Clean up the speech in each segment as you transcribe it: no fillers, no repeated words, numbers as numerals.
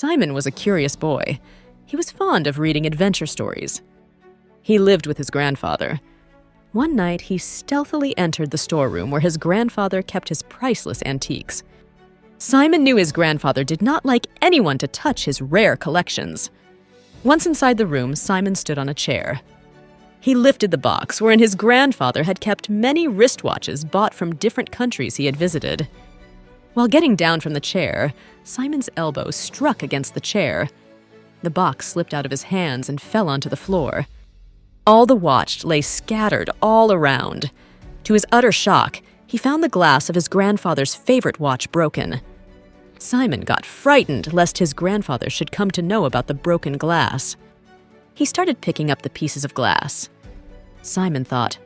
Simon was a curious boy. He was fond of reading adventure stories. He lived with his grandfather. One night, he stealthily entered the storeroom where his grandfather kept his priceless antiques. Simon knew his grandfather did not like anyone to touch his rare collections. Once inside the room, Simon stood on a chair. He lifted the box wherein his grandfather had kept many wristwatches bought from different countries he had visited. While getting down from the chair, Simon's elbow struck against the chair. The box slipped out of his hands and fell onto the floor. All the watch lay scattered all around. To his utter shock, he found the glass of his grandfather's favorite watch broken. Simon got frightened lest his grandfather should come to know about the broken glass. He started picking up the pieces of glass. Simon thought,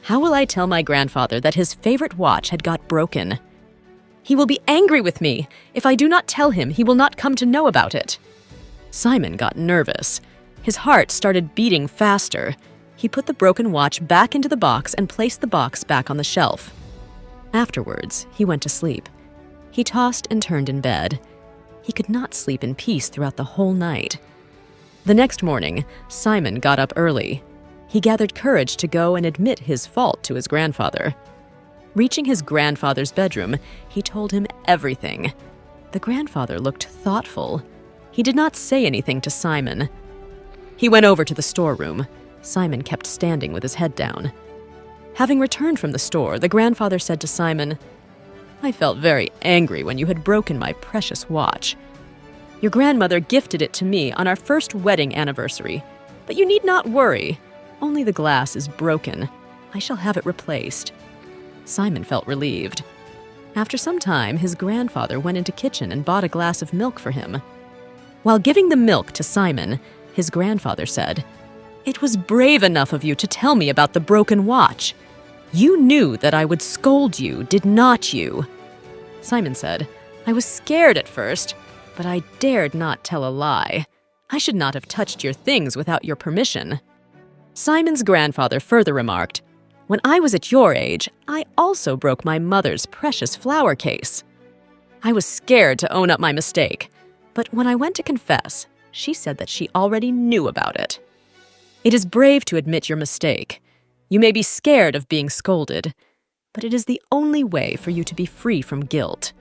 "How will I tell my grandfather that his favorite watch had got broken? He will be angry with me. If I do not tell him, he will not come to know about it." Simon got nervous. His heart started beating faster. He put the broken watch back into the box and placed the box back on the shelf. Afterwards, he went to sleep. He tossed and turned in bed. He could not sleep in peace throughout the whole night. The next morning, Simon got up early. He gathered courage to go and admit his fault to his grandfather. Reaching his grandfather's bedroom, he told him everything. The grandfather looked thoughtful. He did not say anything to Simon. He went over to the storeroom. Simon kept standing with his head down. Having returned from the store, the grandfather said to Simon, "I felt very angry when you had broken my precious watch. Your grandmother gifted it to me on our first wedding anniversary, but you need not worry. Only the glass is broken. I shall have it replaced." Simon felt relieved. After some time, his grandfather went into the kitchen and bought a glass of milk for him. While giving the milk to Simon, his grandfather said, "It was brave enough of you to tell me about the broken watch. You knew that I would scold you, did not you?" Simon said, "I was scared at first, but I dared not tell a lie. I should not have touched your things without your permission." Simon's grandfather further remarked, "When I was at your age, I also broke my mother's precious flower case. I was scared to own up my mistake, but when I went to confess, she said that she already knew about it. It is brave to admit your mistake. You may be scared of being scolded, but it is the only way for you to be free from guilt.